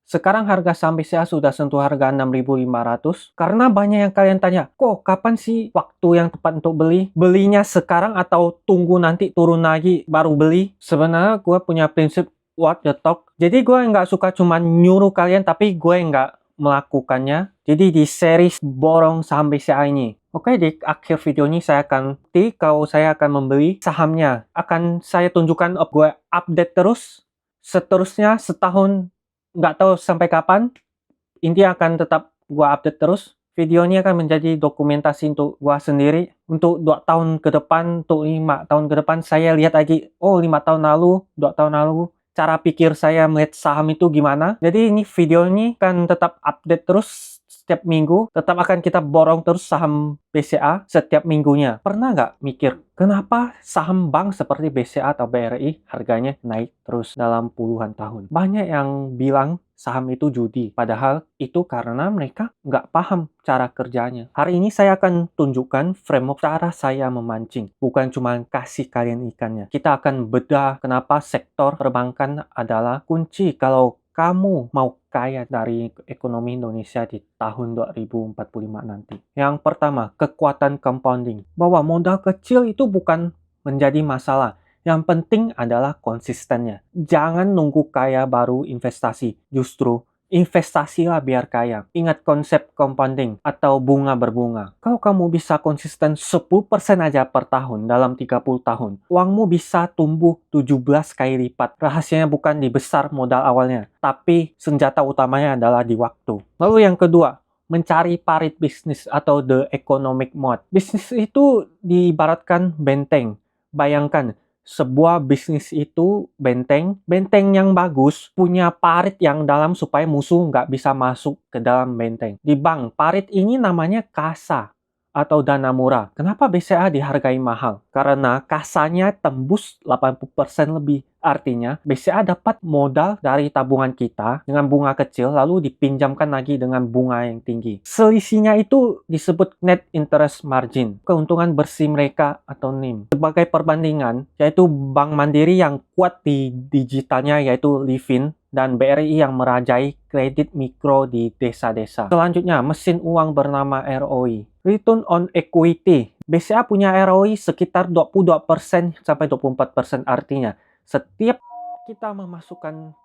Sekarang harga saham BCA sudah sentuh harga 6.500 karena banyak yang kalian tanya, kok kapan sih waktu yang tepat untuk beli? Belinya sekarang atau tunggu nanti turun lagi baru beli? Sebenarnya gue punya prinsip what the talk. Jadi gue nggak suka cuma nyuruh kalian, tapi gue nggak melakukannya. Jadi di series borong saham BCA ini, oke, di akhir video ini saya akan bukti kalau saya akan membeli sahamnya. Akan saya tunjukkan, gue update terus. Seterusnya setahun, nggak tahu sampai kapan, intinya akan tetap gua update terus. Video ini akan menjadi dokumentasi untuk gua sendiri. Untuk 2 tahun ke depan, untuk 5 tahun ke depan, saya lihat lagi, oh 5 tahun lalu, 2 tahun lalu, cara pikir saya melihat saham itu gimana. Jadi ini video ini akan tetap update terus setiap minggu. Tetap akan kita borong terus saham BCA setiap minggunya. Pernah nggak mikir, kenapa saham bank seperti BCA atau BRI harganya naik terus dalam puluhan tahun? Banyak yang bilang saham itu judi, padahal itu karena mereka nggak paham cara kerjanya. Hari ini saya akan tunjukkan framework cara saya memancing, bukan cuma kasih kalian ikannya. Kita akan bedah kenapa sektor perbankan adalah kunci kalau kamu mau kaya dari ekonomi Indonesia di tahun 2045 nanti. Yang pertama, kekuatan compounding. Bahwa modal kecil itu bukan menjadi masalah. Yang penting adalah konsistennya. Jangan nunggu kaya baru investasi. Justru investasilah biar kaya. Ingat konsep compounding atau bunga berbunga. Kalau kamu bisa konsisten 10% aja per tahun dalam 30 tahun, uangmu bisa tumbuh 17 kali lipat. Rahasianya bukan di besar modal awalnya, tapi senjata utamanya adalah di waktu. Lalu yang kedua, mencari parit bisnis atau the economic mode. Bisnis itu diibaratkan benteng. Bayangkan, sebuah bisnis itu benteng yang bagus, punya parit yang dalam supaya musuh nggak bisa masuk ke dalam benteng. Di bank, parit ini namanya kasa atau dana murah. Kenapa BCA dihargai mahal? Karena kasanya tembus 80% lebih. Artinya, BCA dapat modal dari tabungan kita dengan bunga kecil, lalu dipinjamkan lagi dengan bunga yang tinggi. Selisihnya itu disebut net interest margin, keuntungan bersih mereka atau NIM. Sebagai perbandingan, yaitu Bank Mandiri yang kuat di digitalnya yaitu Livin, dan BRI yang merajai kredit mikro di desa-desa. Selanjutnya, mesin uang bernama ROI. Return on Equity. BCA punya ROI sekitar 22% sampai 24%, artinya setiap kita memasukkan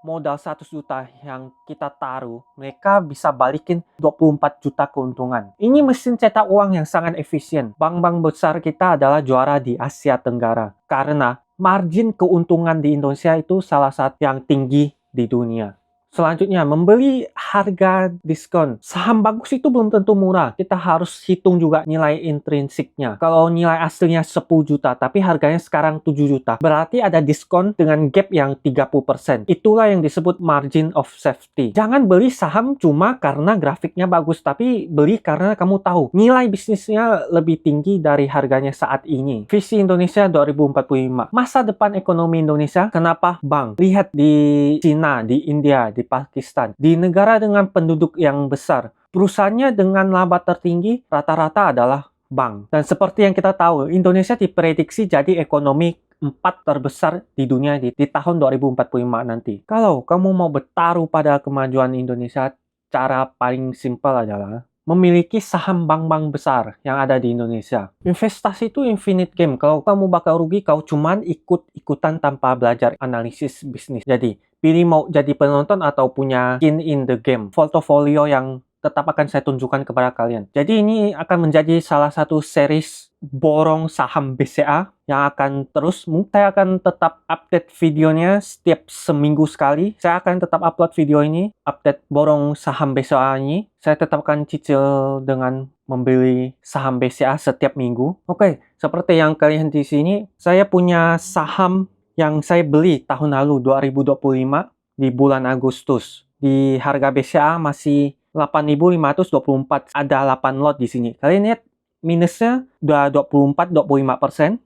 modal 100 juta yang kita taruh, mereka bisa balikin 24 juta keuntungan. Ini mesin cetak uang yang sangat efisien. Bank-bank besar kita adalah juara di Asia Tenggara karena margin keuntungan di Indonesia itu salah satu yang tinggi di dunia. Selanjutnya, membeli harga diskon. Saham bagus itu belum tentu murah. Kita harus hitung juga nilai intrinsiknya. Kalau nilai aslinya 10 juta, tapi harganya sekarang 7 juta. Berarti ada diskon dengan gap yang 30%. Itulah yang disebut margin of safety. Jangan beli saham cuma karena grafiknya bagus, tapi beli karena kamu tahu nilai bisnisnya lebih tinggi dari harganya saat ini. Visi Indonesia 2045. Masa depan ekonomi Indonesia, kenapa bank? Lihat di Cina, di India, di Pakistan, di negara dengan penduduk yang besar, perusahaannya dengan laba tertinggi rata-rata adalah bank. Dan seperti yang kita tahu, Indonesia diprediksi jadi ekonomi 4 terbesar di dunia di tahun 2045 nanti. Kalau kamu mau bertaruh pada kemajuan Indonesia, cara paling simpel adalah memiliki saham bank-bank besar yang ada di Indonesia. Investasi itu infinite game. Kalau kamu bakal rugi, kau cuman ikut-ikutan tanpa belajar analisis bisnis. Jadi, pilih mau jadi penonton atau punya skin in the game. Portofolio yang tetap akan saya tunjukkan kepada kalian. Jadi ini akan menjadi salah satu series borong saham BCA yang akan terus. Saya akan tetap update videonya setiap seminggu sekali. Saya akan tetap upload video ini, update borong saham BCA ini. Saya tetap akan cicil dengan membeli saham BCA setiap minggu. Oke, seperti yang kalian di sini, saya punya saham yang saya beli tahun lalu 2025 di bulan Agustus. Di harga BCA masih 8.524. Ada 8 lot di sini. Kalian lihat minusnya udah 24-25%.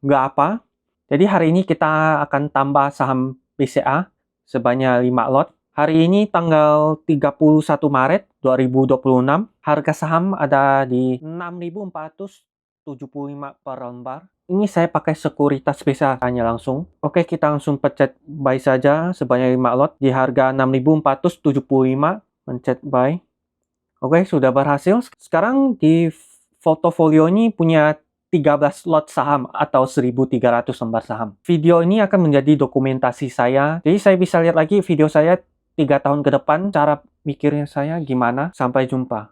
Nggak apa. Jadi hari ini kita akan tambah saham BCA sebanyak 5 lot. Hari ini tanggal 31 Maret 2026. Harga saham ada di 6.475 per lembar. Ini saya pakai sekuritas biasanya langsung. Oke, kita langsung pencet buy saja sebanyak 5 lot di harga 6.475. Pencet buy. Oke, sudah berhasil. Sekarang di portofolio ini punya 13 lot saham atau 1.300 lembar saham. Video ini akan menjadi dokumentasi saya. Jadi saya bisa lihat lagi video saya 3 tahun ke depan, cara mikirnya saya gimana. Sampai jumpa.